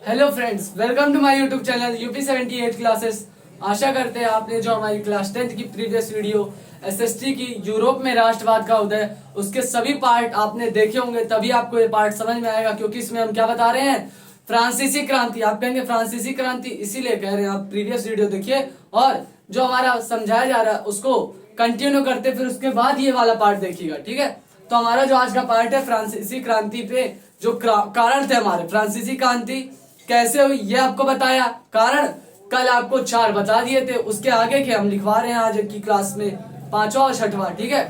Hello friends, welcome to my YouTube channel UP 78 classes. आशा करते हैं आपने जो हमारी क्लास 10th की प्रीवियस वीडियो एसएसटी की यूरोप में राष्ट्रवाद का उदय उसके सभी पार्ट आपने देखे होंगे, तभी आपको ये पार्ट समझ में आएगा। क्योंकि इसमें हम क्या बता रहे हैं, फ्रांसीसी क्रांति। आप कहेंगे फ्रांसीसी क्रांति, इसीलिए कह रहे हैं आप प्रीवियस वीडियो देखिए और जो हमारा समझाया जा रहा है उसको कंटिन्यू करते, फिर उसके बाद ये वाला पार्ट देखिएगा, ठीक है। तो हमारा जो आज का पार्ट है फ्रांसीसी क्रांति पे जो कारण थे हमारे, फ्रांसीसी क्रांति कैसे हुई ये आपको बताया। कारण कल आपको 4 बता दिए थे, उसके आगे के हम लिखवा रहे हैं आज की क्लास में 5वां और 6वां, ठीक है।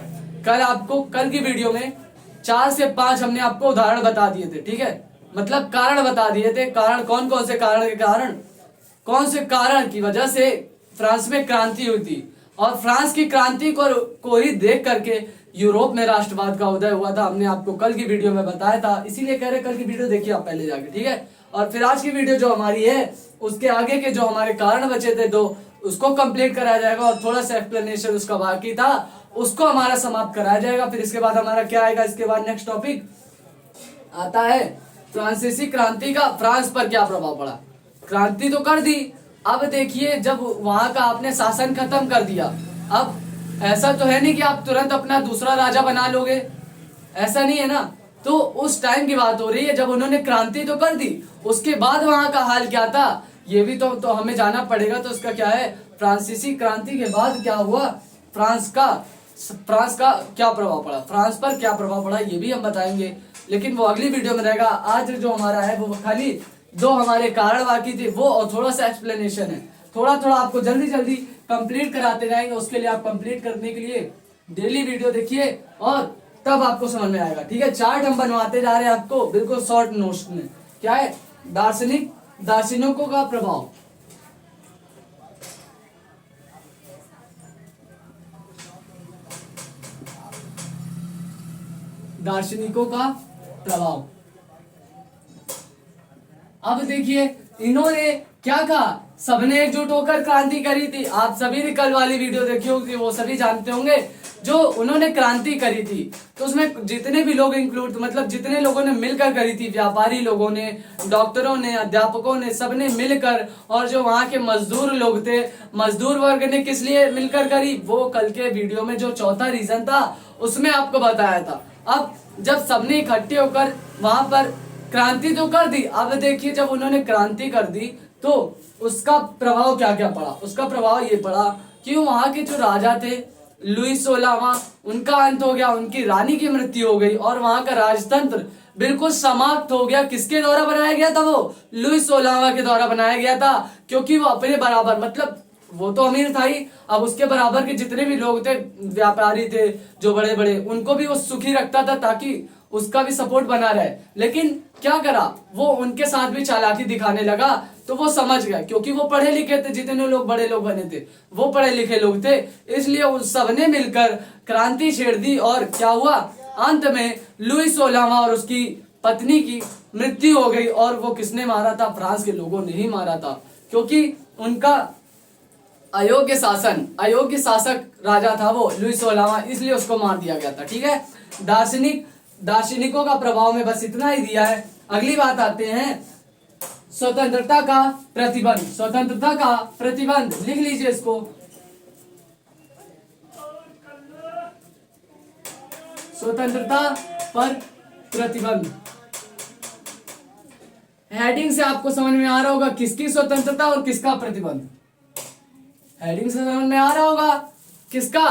कल की वीडियो में 4 से 5 हमने आपको उदाहरण बता दिए थे, ठीक है। मतलब कारण बता दिए थे, कारण कौन कौन से कारण कौन से कारण की वजह से फ्रांस में क्रांति हुई थी, और फ्रांस की क्रांति को ही देख करके यूरोप में राष्ट्रवाद का उदय हुआ था। हमने आपको कल की वीडियो में बताया था, इसीलिए कह रहे कल की वीडियो देखिए आप पहले जाके, ठीक है। और फिर आज की वीडियो जो हमारी है उसके आगे के जो हमारे कारण बचे थे 2 उसको कंप्लीट कराया जाएगा, और थोड़ा सा एक्सप्लेनेशन उसका बाकी था उसको हमारा समाप्त कराया जाएगा। फिर इसके बाद हमारा क्या आएगा, इसके बाद नेक्स्ट टॉपिक आता है फ्रांसीसी क्रांति का फ्रांस पर क्या प्रभाव पड़ा। क्रांति तो कर दी, अब देखिए जब वहां का आपने शासन खत्म कर दिया, अब ऐसा तो है नहीं कि आप तुरंत अपना दूसरा राजा बना लोगे, ऐसा नहीं है ना। तो उस टाइम की बात हो रही है जब उन्होंने क्रांति तो कर दी, उसके बाद वहां का हाल क्या था ये भी तो हमें जाना पड़ेगा। तो उसका क्या है, फ्रांसीसी क्रांति के बाद क्या हुआ, फ्रांस का क्या प्रभाव पड़ा, फ्रांस पर क्या प्रभाव पड़ा ये भी हम बताएंगे, लेकिन वो अगली वीडियो में रहेगा। आज जो हमारा है वो खाली 2 हमारे कारण बाकी थे वो, और थोड़ा सा एक्सप्लेनेशन है, थोड़ा थोड़ा आपको जल्दी जल्दी कंप्लीट कराते जाएंगे। उसके लिए आप कंप्लीट करने के लिए डेली वीडियो देखिए और तब आपको समझ में आएगा, ठीक है। चार्ट हम बनवाते जा रहे हैं आपको बिल्कुल शॉर्ट नोट्स में। क्या है, दार्शनिकों का प्रभाव। दार्शनिकों का प्रभाव। अब देखिए इन्होंने क्या कहा, सबने एकजुट होकर क्रांति करी थी। आप सभी ने कल वाली वीडियो देखी होगी, वो सभी जानते होंगे जो उन्होंने क्रांति करी थी। तो उसमें जितने भी लोग इंक्लूड, मतलब जितने लोगों ने मिलकर करी थी, व्यापारी लोगों ने, डॉक्टरों ने, अध्यापकों ने, सबने मिलकर, और जो वहां के मजदूर लोग थे, मजदूर वर्ग ने किस लिए मिलकर करी, वो कल के वीडियो में जो चौथा रीजन था उसमें आपको बताया था। अब जब सबने इकट्ठे होकर वहां पर क्रांति तो कर दी, अब देखिए जब उन्होंने क्रांति कर दी तो उसका प्रभाव क्या क्या पड़ा। उसका प्रभाव ये पड़ा कि वहां के जो राजा थे लुई 16वां, उनका अंत हो गया, उनकी रानी की मृत्यु हो गई, और वहां का राजतंत्र बिल्कुल समाप्त हो गया। किसके द्वारा बनाया गया था, वो लुई 16वां के द्वारा बनाया गया था। क्योंकि वो अपने बराबर, मतलब वो तो अमीर था ही, अब उसके बराबर के जितने भी लोग थे, व्यापारी थे जो बड़े बड़े, उनको भी वो सुखी रखता था ताकि उसका भी सपोर्ट बना रहे। लेकिन क्या करा, वो उनके साथ भी चालाकी दिखाने लगा। तो वो समझ गया, क्योंकि वो पढ़े लिखे थे, जितने लोग बड़े लोग बने थे वो पढ़े लिखे लोग थे, इसलिए उन सबने मिलकर क्रांति छेड़ दी। और क्या हुआ, अंत में लुई 16वां और उसकी पत्नी की मृत्यु हो गई। और वो किसने मारा था, फ्रांस के लोगों ने ही मारा था, क्योंकि उनका अयोग्य शासक राजा था वो लुई 16वां, इसलिए उसको मार दिया गया था, ठीक है। दार्शनिकों का प्रभाव में बस इतना ही दिया है। अगली बात आते हैं स्वतंत्रता का प्रतिबंध। स्वतंत्रता का प्रतिबंध लिख लीजिए इसको, स्वतंत्रता पर प्रतिबंध। हेडिंग से आपको समझ में आ रहा होगा किसकी स्वतंत्रता और किसका प्रतिबंध। हेडिंग से समझ में आ रहा होगा किसका,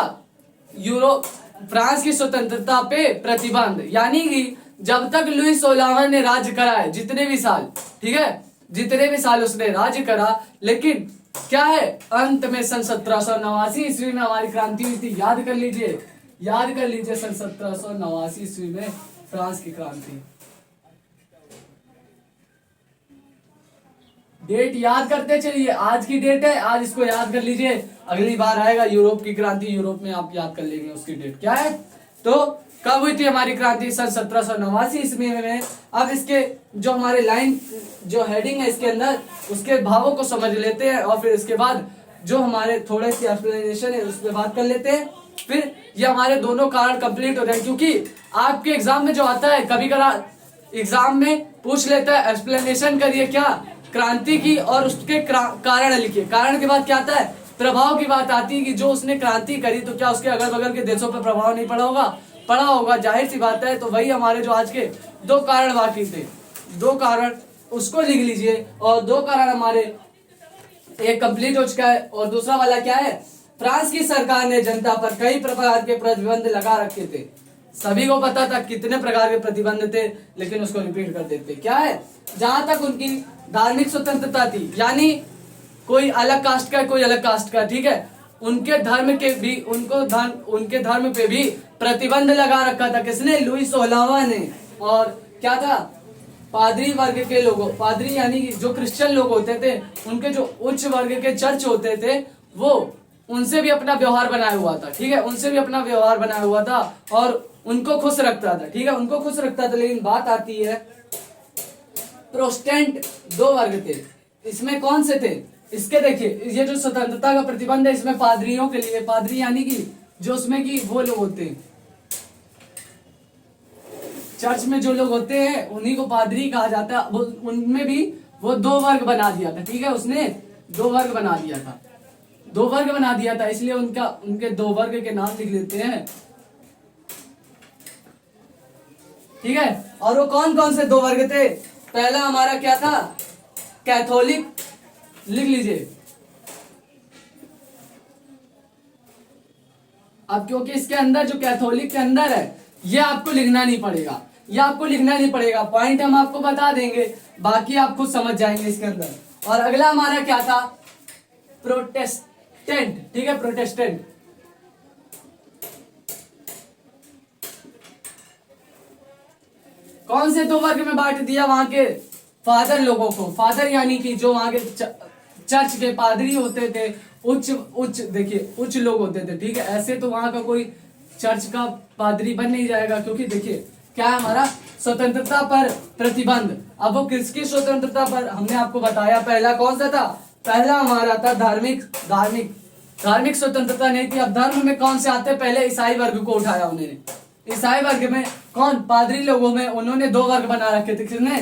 फ्रांस की स्वतंत्रता पे प्रतिबंध, यानी कि जब तक लुई 16वां ने राज्य करा है, जितने भी साल, ठीक है, जितने भी साल उसने राज्य करा, लेकिन क्या है, अंत में सन 1789 ईस्वी में हमारी क्रांति हुई थी। याद कर लीजिए सन 1789 ईस्वी में फ्रांस की क्रांति। डेट याद करते चलिए, आज की डेट है, आज इसको याद कर लीजिए। अगली बार आएगा यूरोप की क्रांति, यूरोप में आप याद कर लेंगे उसकी डेट क्या है। तो कब हुई थी हमारी क्रांति, सन 1789 ईस्वी में। अब इसके जो हमारे लाइन जो हेडिंग है इसके अंदर, उसके भावों को समझ लेते हैं, और फिर इसके बाद जो हमारे थोड़े सी एक्सप्लेनेशन है उस पर बात कर लेते हैं। फिर ये हमारे दोनों कारण कंप्लीट हो जाए, क्योंकि आपके एग्जाम में जो आता है, कभी कभार एग्जाम में पूछ लेता है एक्सप्लेनेशन करिए क्या, क्रांति की और उसके कारण लिखिए। कारण के बाद क्या आता है, प्रभाव की बात आती है कि जो उसने क्रांति करी तो क्या उसके अगल बगल के देशों पर प्रभाव नहीं पड़ा होगा, पड़ा होगा, जाहिर सी बात है। तो वही हमारे जो आज के दो कारण बाकी थे, दो कारण उसको लिख लीजिए। और दो कारण हमारे एक कंप्लीट हो चुका है और दूसरा वाला क्या है, फ्रांस की सरकार ने जनता पर कई प्रकार के प्रतिबंध लगा रखे थे। सभी को पता था कितने प्रकार के प्रतिबंध थे, लेकिन उसको रिपीट कर देते। क्या है, जहां तक उनकी धार्मिक स्वतंत्रता थी, यानी कोई अलग कास्ट का कोई अलग कास्ट का, ठीक है, उनके धर्म के भी उनके धर्म पे भी प्रतिबंध लगा रखा था। किसने, लुई 16वां ने। और क्या था, पादरी वर्ग के लोगों, पादरी यानी जो क्रिश्चियन लोग होते थे, उनके जो उच्च वर्ग के चर्च होते थे, वो उनसे भी अपना व्यवहार बनाया हुआ था, ठीक है, उनसे भी अपना व्यवहार बनाया हुआ था और उनको खुश रखता था, ठीक है, उनको खुश रखता था। लेकिन बात आती है, प्रोटेस्टेंट दो वर्ग थे, इसमें कौन से थे, इसके देखिए, ये जो स्वतंत्रता का प्रतिबंध है, इसमें पादरियों के लिए, पादरी यानी कि जो उसमें कि वो लोग होते हैं, चर्च में जो लोग होते हैं उन्हीं को पादरी कहा जाता है। उनमें भी वो दो वर्ग बना दिया था, ठीक है, उसने दो वर्ग बना दिया था, दो वर्ग बना दिया था, इसलिए उनके दो वर्ग के नाम लिख लेते हैं, ठीक है। और वो कौन कौन से दो वर्ग थे, पहला हमारा क्या था, कैथोलिक, लिख लीजिए। अब क्योंकि इसके अंदर जो कैथोलिक के अंदर है, ये आपको लिखना नहीं पड़ेगा, ये आपको लिखना नहीं पड़ेगा, पॉइंट हम आपको बता देंगे, बाकी आप खुद समझ जाएंगे इसके अंदर। और अगला हमारा क्या था, प्रोटेस्टेंट, ठीक है, प्रोटेस्टेंट। कौन से दो वर्ग में बांट दिया, वहां के फादर लोगों को, फादर यानी कि जो वहां के चर्च के पादरी होते थे, उच्च देखिए उच्च लोग होते थे, ठीक है। ऐसे तो वहां का कोई चर्च का पादरी बन नहीं जाएगा, क्योंकि देखिए क्या है हमारा, स्वतंत्रता पर प्रतिबंध। अब वो किसकी स्वतंत्रता पर, हमने आपको बताया पहला कौन सा था, पहला हमारा था धार्मिक स्वतंत्रता नहीं थी। अब धर्म में कौन से आते, पहले ईसाई वर्ग को उठाया उन्होंने, ईसाई वर्ग में कौन, पादरी लोगों में उन्होंने दो वर्ग बना रखे थे, किसने,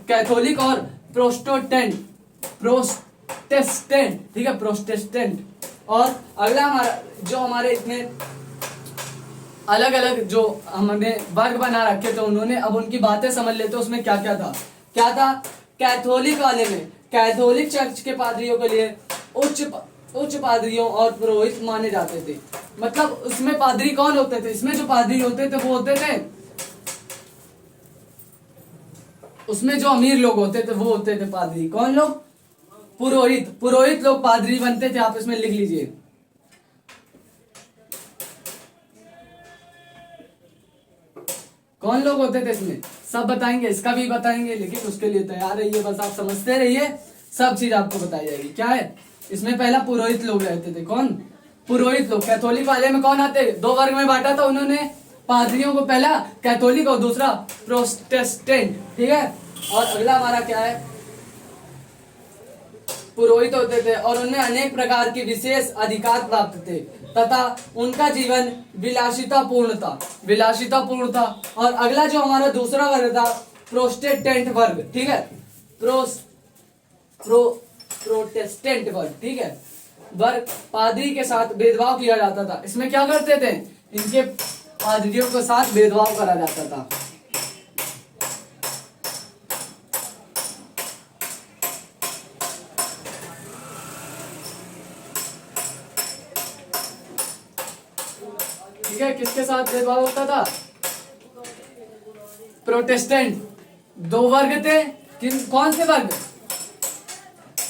कैथोलिक और प्रोटेस्टेंट, ठीक है, प्रोटेस्टेंट। और अगला हमारा जो हमारे इसमें अलग अलग जो हमने वर्ग बना रखे थे उन्होंने, अब उनकी बातें समझ लेते हैं उसमें क्या क्या था। कैथोलिक वाले में, कैथोलिक चर्च के पादरियों के लिए उच्च पादरियों और पुरोहित माने जाते थे। मतलब उसमें पादरी कौन होते थे, इसमें जो पादरी होते थे वो होते थे, उसमें जो अमीर लोग होते थे वो होते थे पादरी, कौन लोग, पुरोहित लोग पादरी बनते थे। आप इसमें लिख लीजिए, कौन लोग होते थे इसमें, सब बताएंगे, इसका भी बताएंगे, लेकिन उसके लिए तैयार रहिए, बस आप समझते रहिए, सब चीज आपको बताई जाएगी। क्या है इसमें, पहला पुरोहित लोग रहते थे, कौन, पुरोहित लोग। कैथोलिक वाले में कौन आते, दो वर्ग में बांटा था उन्होंने पादरियों को, पहला कैथोलिक और दूसरा प्रोटेस्टेंट, ठीक है। और अगला हमारा क्या है, पुरोहित होते थे और उनमें अनेक प्रकार के विशेष अधिकार प्राप्त थे तथा उनका जीवन विलासिता पूर्ण था। और अगला जो हमारा दूसरा वर्ग था, प्रोटेस्टेंट वर्ग, ठीक है, प्रोटेस्टेंट वर्ग, ठीक है, वर्ग पादरी के साथ भेदभाव किया जाता था। इसमें क्या करते थे, इनके पादरियों के साथ भेदभाव करा जाता था। ठीक है, किसके साथ भेदभाव होता था, प्रोटेस्टेंट, दो वर्ग थे, कौन से वर्ग,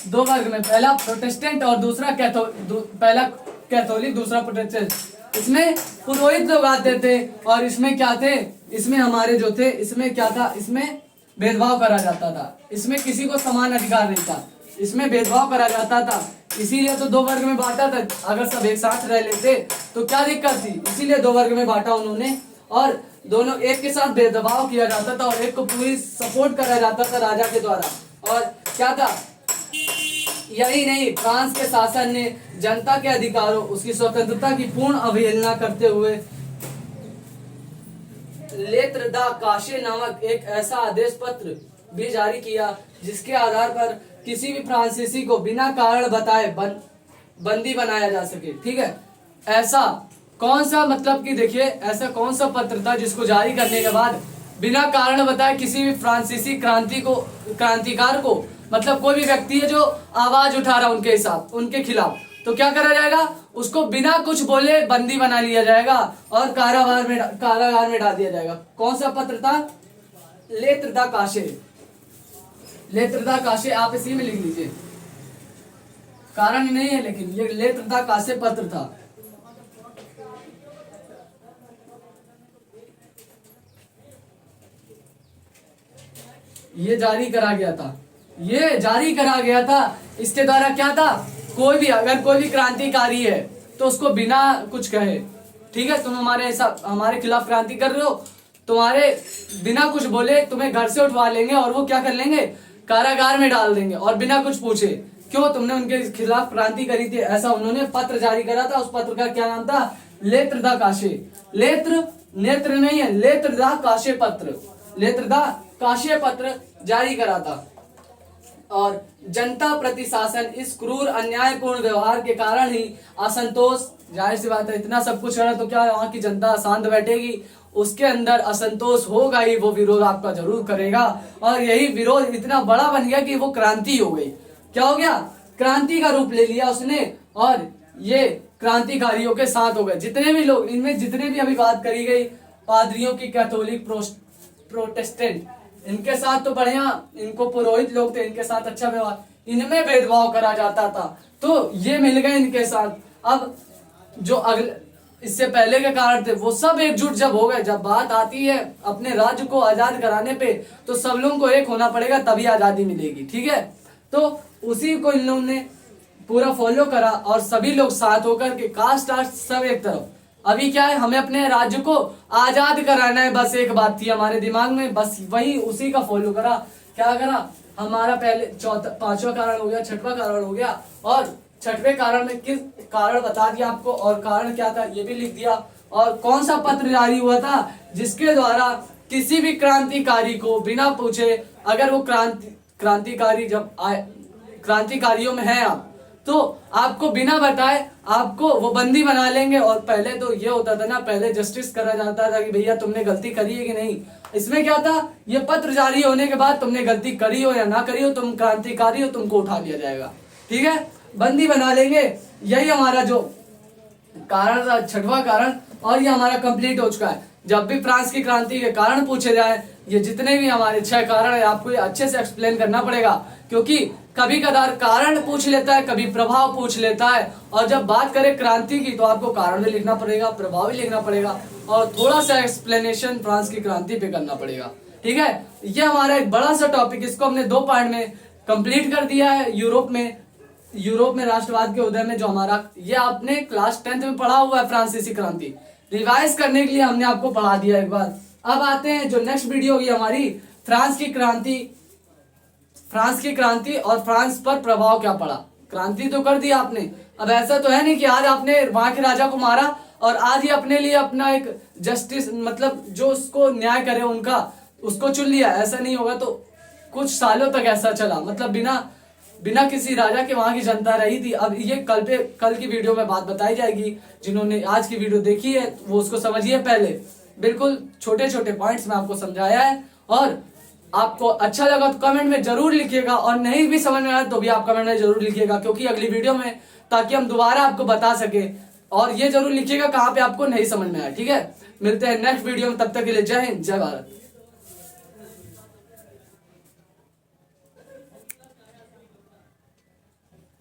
दो वर्ग में, पहला प्रोटेस्टेंट और दूसरा पहला कैथोलिक, दूसरा प्रोटेस्टेंट। इसमें पुरोहित लोग आते थे और इसमें क्या थे, इसमें हमारे जो थे, इसमें क्या था, इसमें भेदभाव करा जाता था, इसमें किसी को समान अधिकार नहीं था, इसमें भेदभाव करा जाता था। इसीलिए तो दो वर्ग में बांटा था, अगर सब एक साथ रह लेते तो क्या दिक्कत थी, इसीलिए दो वर्ग में बांटा उन्होंने। और दोनों एक के साथ भेदभाव किया जाता था और एक को पूरी सपोर्ट करा जाता था राजा के द्वारा। और क्या था, यही नहीं, फ्रांस के शासन ने जनता के अधिकारों, उसकी स्वतंत्रता की पूर्ण अवहेलना करते हुए लेत्र दा काशे नामक एक ऐसा आदेश पत्र भी जारी किया जिसके आधार पर किसी भी फ्रांसीसी को बिना कारण बताए बंदी बनाया जा सके। ठीक है, ऐसा कौन सा मतलब कि देखिए ऐसा कौन सा पत्र था जिसको जारी करने के बाद बिना कारण बताए किसी भी फ्रांसीसी क्रांतिकार को, मतलब कोई भी व्यक्ति है जो आवाज उठा रहा उनके खिलाफ, तो क्या करा जाएगा, उसको बिना कुछ बोले बंदी बना लिया जाएगा और कारागार में डाल दिया जाएगा। कौन सा पत्र था? लेत्र दा काशे। लेत्र दा काशे आप इसी में लिख लीजिए, कारण नहीं है लेकिन ये लेत्र दा काशे पत्र था। ये जारी करा गया था। इसके द्वारा क्या था, अगर कोई भी क्रांतिकारी है तो उसको बिना कुछ कहे, ठीक है, तुम हमारे खिलाफ क्रांति कर रहे हो, तुम्हारे बिना कुछ बोले तुम्हें घर से उठवा लेंगे और वो क्या कर लेंगे, कारागार में डाल देंगे और बिना कुछ पूछे, क्यों, तुमने उनके खिलाफ क्रांति करी थी। ऐसा उन्होंने पत्र जारी करा था। उस पत्र का क्या नाम था? लेत्र दा काशे। नेत्र नहीं है, लेत्र दा काशे पत्र। लेत्र दा काशे पत्र जारी करा था। और जनता प्रति शासन इस क्रूर अन्यायपूर्ण व्यवहार के कारण ही असंतोष, जाहिर सी बात है, इतना सब कुछ है तो क्या वहां की जनता शांत बैठेगी, उसके अंदर असंतोष होगा ही, वो विरोध आपका जरूर करेगा। और यही विरोध इतना बड़ा बन गया कि वो क्रांति हो गई। क्या हो गया? क्रांति का रूप ले लिया उसने और ये क्रांतिकारियों के साथ हो गए। जितने भी लोग, इनमें जितने भी अभी बात करी गई, पादरियों की, कैथोलिक, प्रोटेस्टेंट, इनके साथ तो बढ़िया, इनको पुरोहित लोग थे, इनके साथ अच्छा व्यवहार, इनमें भेदभाव करा जाता था, तो ये मिल गए इनके साथ। अब जो अगले इससे पहले के कारण थे वो सब एकजुट जब हो गए, जब बात आती है अपने राज्य को आजाद कराने पे, तो सब लोगों को एक होना पड़ेगा, तभी आजादी मिलेगी। ठीक है, तो उसी को इन लोगों ने पूरा फॉलो करा और सभी लोग साथ होकर के कास्ट सब एक तरफ। अभी क्या है, हमें अपने राज्य को आजाद कराना है, बस एक बात थी हमारे दिमाग में, बस वही उसी का फॉलो करा। क्या करा, हमारा पहले पांचवा कारण हो गया, छठवां कारण हो गया, और छठवें कारण में किस कारण बता दिया आपको, और कारण क्या था ये भी लिख दिया, और कौन सा पत्र जारी हुआ था जिसके द्वारा किसी भी क्रांतिकारी को बिना पूछे, अगर वो क्रांतिकारी जब आए, क्रांतिकारियों में है आप, तो आपको बिना बताए आपको वो बंदी बना लेंगे। और पहले तो ये होता था ना, पहले जस्टिस करा जाता था कि भैया तुमने गलती करी है कि नहीं। इसमें क्या था, ये पत्र जारी होने के बाद तुमने गलती करी हो या ना करी हो, तुम क्रांतिकारी हो, तुमको उठा लिया जाएगा। ठीक है, बंदी बना लेंगे। यही हमारा जो कारण था, छठवां कारण, और ये हमारा कंप्लीट हो चुका है। जब भी फ्रांस की क्रांति के कारण पूछे जाए, ये जितने भी हमारे 6 कारण है, आपको ये अच्छे से एक्सप्लेन करना पड़ेगा, क्योंकि कभी कदार कारण पूछ लेता है, कभी प्रभाव पूछ लेता है, और जब बात करें क्रांति की तो आपको कारण भी लिखना पड़ेगा, प्रभाव भी लिखना पड़ेगा, और थोड़ा सा एक्सप्लेनेशन फ्रांस की क्रांति पे करना पड़ेगा। ठीक है, ये हमारा एक बड़ा सा टॉपिक, इसको हमने 2 पार्ट में कंप्लीट कर दिया है। यूरोप में राष्ट्रवाद के उदय में जो हमारा, ये आपने क्लास 10th में पढ़ा हुआ है, फ्रांसीसी क्रांति, रिवाइज करने के लिए हमने आपको पढ़ा दिया एक बार। अब आते हैं जो नेक्स्ट वीडियो होगी हमारी, फ्रांस की क्रांति और फ्रांस पर प्रभाव क्या पड़ा। क्रांति तो कर दी आपने, अब ऐसा तो है नहीं कि आज आपने वहां के राजा को मारा और आज ही अपने लिए अपना एक जस्टिस, मतलब जो उसको न्याय करे उनका, उसको चुन लिया, ऐसा नहीं होगा। तो कुछ सालों तक ऐसा चला, मतलब बिना किसी राजा के वहां की जनता रही थी। अब ये कल की वीडियो में बात बताई जाएगी। जिन्होंने आज की वीडियो देखी है वो उसको समझिए पहले, बिल्कुल छोटे छोटे पॉइंट्स में आपको समझाया है। और आपको अच्छा लगा तो कमेंट में जरूर लिखिएगा, और नहीं भी समझ में आया तो भी आप कमेंट में जरूर लिखिएगा, क्योंकि अगली वीडियो में, ताकि हम दोबारा आपको बता सके। और ये जरूर लिखिएगा कहाँ पे आपको नहीं समझ में आया। ठीक है, मिलते हैं नेक्स्ट वीडियो में, तब तक के लिए जय हिंद, जय भारत।